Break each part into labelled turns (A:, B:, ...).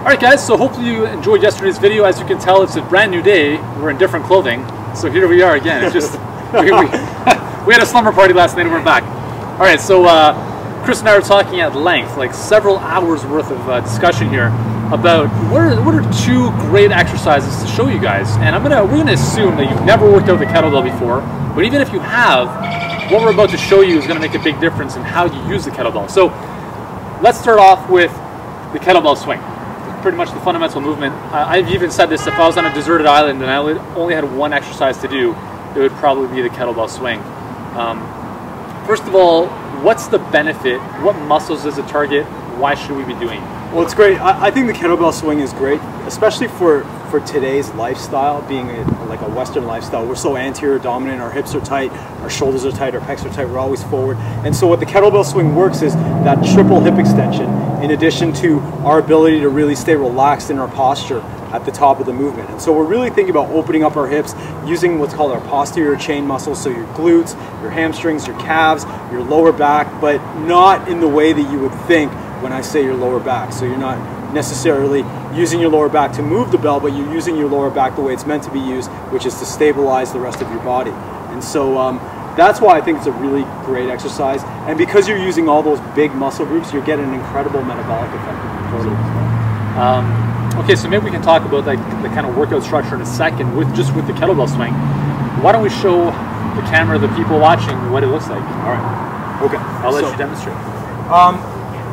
A: Alright guys, so hopefully you enjoyed yesterday's video. As you can tell, it's a brand new day. We're in different clothing. So here we are again. It's just, we had a slumber party last night and we're back. Alright, so Chris and I were talking at length, like several hours worth of discussion here about what are two great exercises to show you guys. And we're gonna assume that you've never worked out the kettlebell before, but even if you have, what we're about to show you is gonna make a big difference in how you use the kettlebell. So let's start off with the kettlebell swing. Pretty much the fundamental movement. I've even said this, if I was on a deserted island and I only had one exercise to do, it would probably be the kettlebell swing. First of all, what's the benefit? What muscles does it target? Why should we be doing it?
B: Well, it's great. I think the kettlebell swing is great, especially for today's lifestyle, being like a Western lifestyle. We're so anterior dominant, our hips are tight, our shoulders are tight, our pecs are tight, we're always forward. And so what the kettlebell swing works is that triple hip extension, in addition to our ability to really stay relaxed in our posture at the top of the movement. And so we're really thinking about opening up our hips, using what's called our posterior chain muscles, so your glutes, your hamstrings, your calves, your lower back, but not in the way that you would think when I say your lower back. So you're not necessarily using your lower back to move the bell, but you're using your lower back the way it's meant to be used, which is to stabilize the rest of your body. And so that's why I think it's a really great exercise. And because you're using all those big muscle groups, you're getting an incredible metabolic effect in your total as well.
A: Okay, so maybe we can talk about like the kind of workout structure in a second with the kettlebell swing. Why don't we show the camera, the people watching, what it looks like? All right.
B: Okay.
A: I'll let you demonstrate.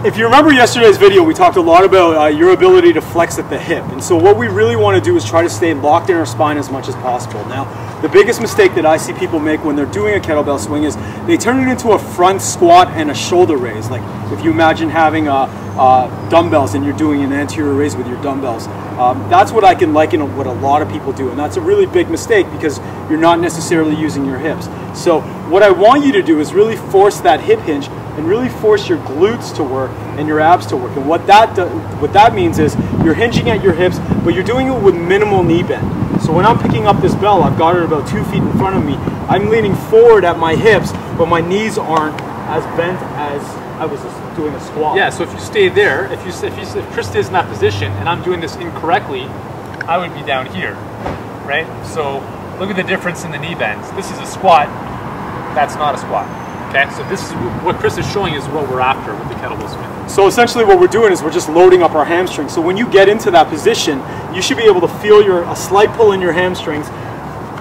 B: If you remember yesterday's video, we talked a lot about your ability to flex at the hip. And so what we really want to do is try to stay locked in our spine as much as possible. Now, the biggest mistake that I see people make when they're doing a kettlebell swing is they turn it into a front squat and a shoulder raise. Like if you imagine having dumbbells and you're doing an anterior raise with your dumbbells. That's what I can liken what a lot of people do. And that's a really big mistake because you're not necessarily using your hips. So what I want you to do is really force that hip hinge and really force your glutes to work and your abs to work. And what that means is you're hinging at your hips, but you're doing it with minimal knee bend. So when I'm picking up this bell, I've got it about 2 feet in front of me. I'm leaning forward at my hips, but my knees aren't as bent as I was doing a squat.
A: Yeah, so if you stay there, if Chris stays in that position and I'm doing this incorrectly, I would be down here, right? So look at the difference in the knee bends. This is a squat, that's not a squat. Okay, so this is what Chris is showing is what we're after with the kettlebell swing.
B: So essentially what we're doing is we're just loading up our hamstrings. So when you get into that position, you should be able to feel a slight pull in your hamstrings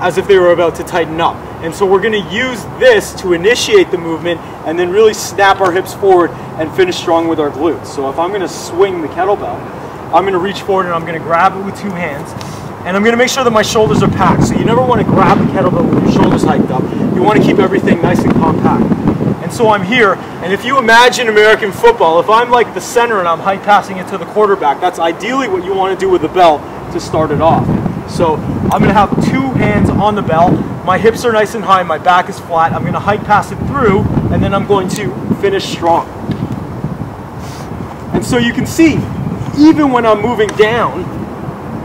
B: as if they were about to tighten up. And so we're going to use this to initiate the movement and then really snap our hips forward and finish strong with our glutes. So if I'm going to swing the kettlebell, I'm going to reach forward and I'm going to grab it with 2 hands. And I'm going to make sure that my shoulders are packed. So you never want to grab the kettlebell with your shoulders hiked up. You want to keep everything nice and compact. And so I'm here, and if you imagine American football, if I'm like the center and I'm high passing it to the quarterback, that's ideally what you want to do with the bell to start it off. So I'm going to have 2 hands on the bell. My hips are nice and high, my back is flat. I'm going to high pass it through, and then I'm going to finish strong. And so you can see, even when I'm moving down,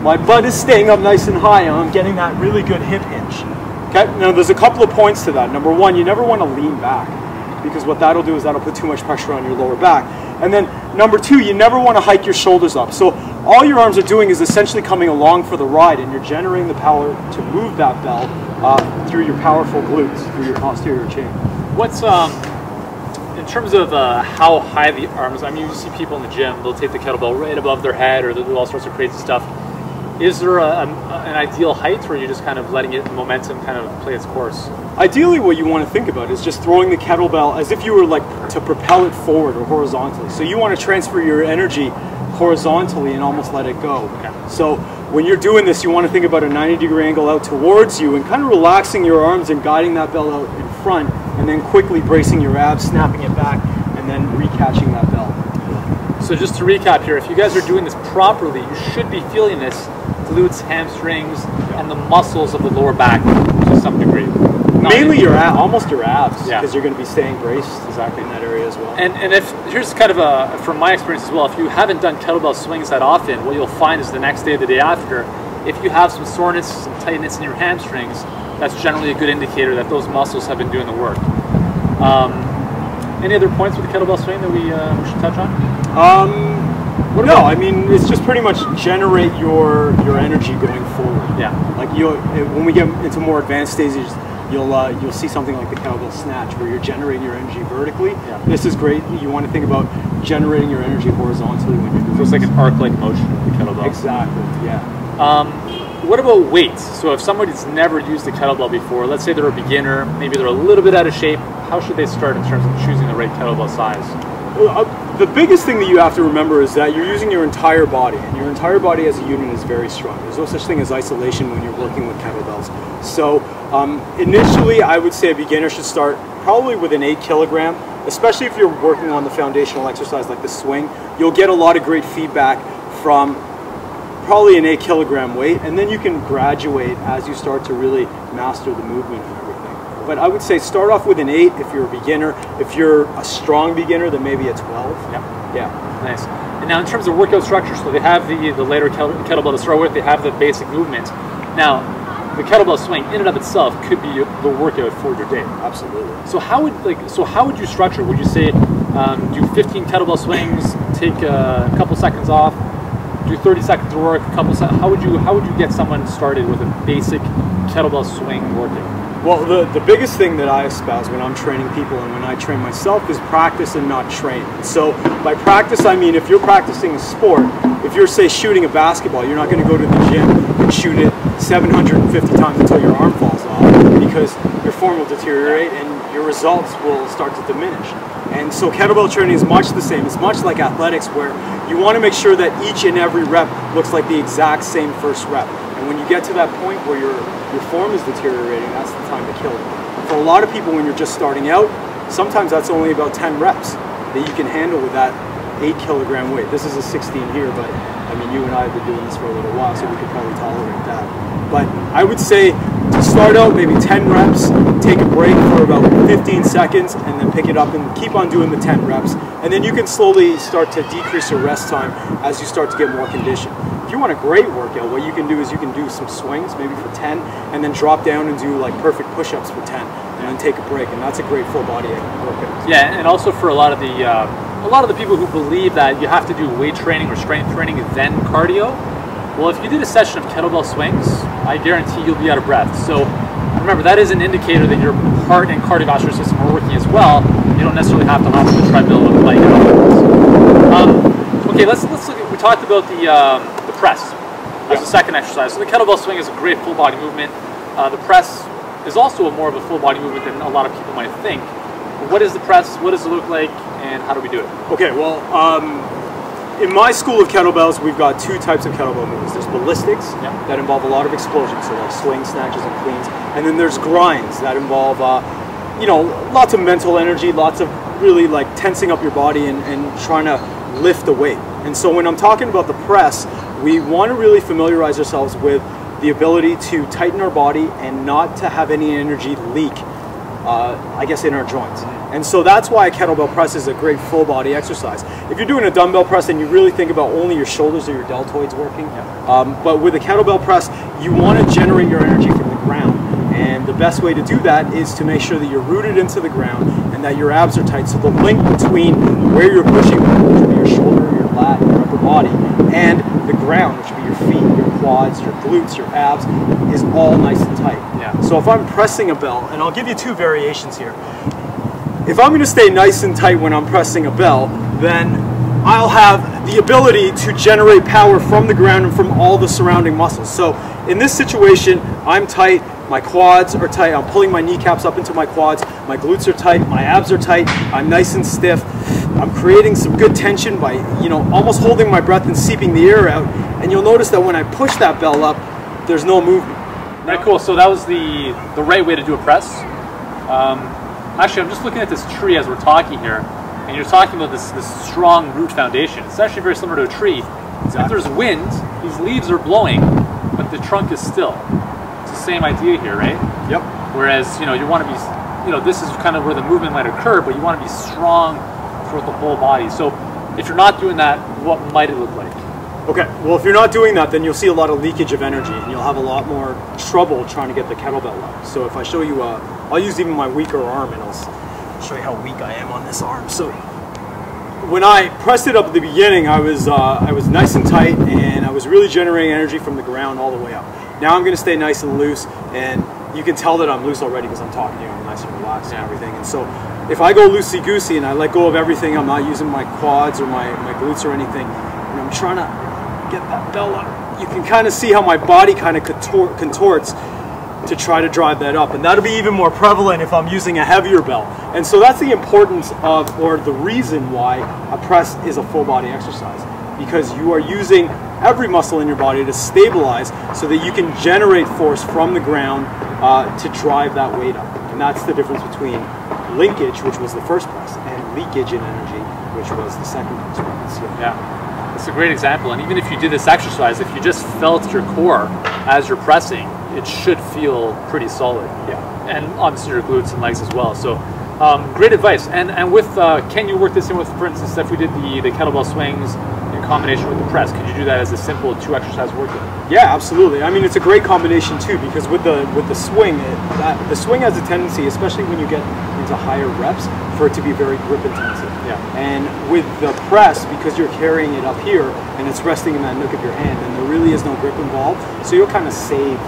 B: my butt is staying up nice and high, and I'm getting that really good hip hinge. Okay, now there's a couple of points to that. Number one, you never want to lean back, because what that'll do is that'll put too much pressure on your lower back. And then number two, you never want to hike your shoulders up. So all your arms are doing is essentially coming along for the ride, and you're generating the power to move that bell through your powerful glutes, through your posterior chain.
A: What's in terms of how high the arms? I mean, you see people in the gym; they'll take the kettlebell right above their head, or they'll do all sorts of crazy stuff. Is there an ideal height, or are you just kind of letting it, the momentum kind of play its course?
B: Ideally, what you want to think about is just throwing the kettlebell as if you were like to propel it forward or horizontally. So you want to transfer your energy horizontally and almost let it go.
A: Okay.
B: So when you're doing this, you want to think about a 90-degree angle out towards you and kind of relaxing your arms and guiding that bell out in front, and then quickly bracing your abs, snapping it back, and then recatching that bell.
A: So just to recap here, if you guys are doing this properly, you should be feeling this glutes, hamstrings, and the muscles of the lower back to some degree.
B: Mainly almost your abs, because
A: yeah,
B: you're going to be staying braced exactly in that area as well.
A: And if here's kind of from my experience as well, if you haven't done kettlebell swings that often, what you'll find is the next day or the day after, if you have some soreness, some tightness in your hamstrings, that's generally a good indicator that those muscles have been doing the work. Any other points with the kettlebell swing that we should touch on?
B: No, I mean, it's just pretty much generate your energy going forward.
A: Yeah.
B: Like when we get into more advanced stages, you'll see something like the kettlebell snatch where you're generating your energy vertically.
A: Yeah.
B: This is great. You want to think about generating your energy horizontally when you're doing
A: So it's like an arc-like motion with the kettlebell.
B: Exactly, yeah.
A: What about weights? So if somebody's never used a kettlebell before, let's say they're a beginner, maybe they're a little bit out of shape, how should they start in terms of choosing the right kettlebell size?
B: The biggest thing that you have to remember is that you're using your entire body, and your entire body as a unit is very strong. There's no such thing as isolation when you're working with kettlebells. So initially, I would say a beginner should start probably with an 8 kilogram, especially if you're working on the foundational exercise like the swing. You'll get a lot of great feedback from probably an 8 kilogram weight, and then you can graduate as you start to really master the movement and everything. But I would say start off with an 8 if you're a beginner. If you're a strong beginner, then maybe a 12. Yeah.
A: Nice. And now in terms of workout structure, so they have the lighter kettlebell to start with, they have the basic movement. Now, the kettlebell swing in and of itself could be the workout for your day.
B: Absolutely.
A: So how would you structure? Would you say do 15 kettlebell swings, take a couple seconds off, do 30 seconds of work, a couple seconds? How would you get someone started with a basic kettlebell swing working?
B: Well, the biggest thing that I espouse when I'm training people and when I train myself is practice and not train. So by practice, I mean if you're practicing a sport, if you're, say, shooting a basketball, you're not going to go to the gym and shoot it 750 times until your arm falls off, because your form will deteriorate and your results will start to diminish. And so kettlebell training is much the same. It's much like athletics, where you want to make sure that each and every rep looks like the exact same first rep. And when you get to that point where your form is deteriorating, that's the time to kill it. For a lot of people, when you're just starting out, sometimes that's only about 10 reps that you can handle with that 8 kilogram weight. This is a 16 here, but I mean, you and I have been doing this for a little while, so we could probably tolerate that. But I would say to start out, maybe 10 reps, take a break for about 15 seconds, and then pick it up and keep on doing the 10 reps. And then you can slowly start to decrease your rest time as you start to get more conditioned. If you want a great workout, what you can do is you can do some swings, maybe for 10, and then drop down and do like perfect push-ups for 10, and then take a break, and that's a great full body workout.
A: Yeah, and also for a lot of the people who believe that you have to do weight training or strength training then cardio, well, if you did a session of kettlebell swings, I guarantee you'll be out of breath. So remember, that is an indicator that your heart and cardiovascular system are working as well. You don't necessarily have to hop on the treadmill or the bike. Okay, let's look at, we talked about the press as a second exercise. So the kettlebell swing is a great full body movement. The press is also more of a full body movement than a lot of people might think. But what is the press? What does it look like? And how do we do it?
B: Okay, well, in my school of kettlebells, we've got 2 types of kettlebell movements. There's ballistics that involve a lot of explosions, so like swings, snatches, and cleans. And then there's grinds that involve, lots of mental energy, lots of really like tensing up your body and trying to lift the weight. And so when I'm talking about the press, we want to really familiarize ourselves with the ability to tighten our body and not to have any energy leak, I guess, in our joints. And so that's why a kettlebell press is a great full body exercise. If you're doing a dumbbell press, then you really think about only your shoulders or your deltoids working. But with a kettlebell press, you want to generate your energy from the ground. And the best way to do that is to make sure that you're rooted into the ground and that your abs are tight. So the link between where you're pushing, which would be your shoulder, your lat, your upper body, and the ground, which would be your feet, your quads, your glutes, your abs, is all nice and tight. So if I'm pressing a bell, and I'll give you 2 variations here. If I'm going to stay nice and tight when I'm pressing a bell, then I'll have the ability to generate power from the ground and from all the surrounding muscles. So in this situation, I'm tight, my quads are tight, I'm pulling my kneecaps up into my quads, my glutes are tight, my abs are tight, I'm nice and stiff. I'm creating some good tension by, almost holding my breath and seeping the air out. And you'll notice that when I push that bell up, there's no movement.
A: Right, cool. So that was the right way to do a press. Actually, I'm just looking at this tree as we're talking here, and you're talking about this strong root foundation. It's actually very similar to a tree. Exactly. If there's wind, these leaves are blowing, but the trunk is still. It's the same idea here, right?
B: Yep.
A: Whereas, you want to be, this is kind of where the movement might occur, but you want to be strong throughout the whole body. So if you're not doing that, what might it look like?
B: Okay, well, if you're not doing that, then you'll see a lot of leakage of energy, and you'll have a lot more trouble trying to get the kettlebell up. So if I show you, I'll use even my weaker arm, and I'll show you how weak I am on this arm. So when I pressed it up at the beginning, I was nice and tight, and I was really generating energy from the ground all the way up. Now I'm going to stay nice and loose, and you can tell that I'm loose already because I'm talking to you. I'm nice and relaxed and everything. And so if I go loosey-goosey and I let go of everything, I'm not using my quads or my glutes or anything, and I'm trying to get that bell up, you can kind of see how my body kind of contorts to try to drive that up, and that'll be even more prevalent if I'm using a heavier bell. And so that's the importance of, or the reason why a press is a full body exercise, because you are using every muscle in your body to stabilize so that you can generate force from the ground to drive that weight up. And that's the difference between linkage, which was the first press, and leakage in energy, which was the second press.
A: Yeah, that's a great example. And even if you did this exercise, if you just felt your core as you're pressing, it should feel pretty solid.
B: Yeah.
A: And obviously your glutes and legs as well. So great advice. And with, can you work this in with, for instance, if we did the kettlebell swings in combination with the press, could you do that as a simple 2 exercise workout?
B: Yeah, absolutely. I mean, it's a great combination too, because with the swing, the swing has a tendency, especially when you get into higher reps, for it to be very grip intensive.
A: Yeah.
B: And with the press, because you're carrying it up here and it's resting in that nook of your hand, and there really is no grip involved, so you'll kind of save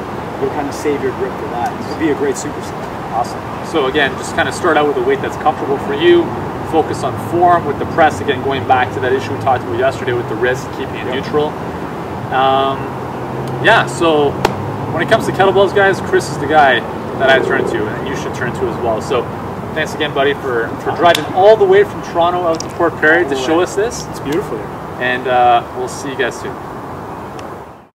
B: your grip for that. It would be a great superset.
A: Awesome. So again, just kind of start out with a weight that's comfortable for you. Focus on form with the press. Again, going back to that issue we talked about yesterday with the wrist, keeping it neutral. Yeah, so when it comes to kettlebells, guys, Chris is the guy that I turn to, and you should turn to as well. So thanks again, buddy, for driving all the way from Toronto out to Port Perry to show us this.
B: It's beautiful here.
A: And we'll see you guys soon.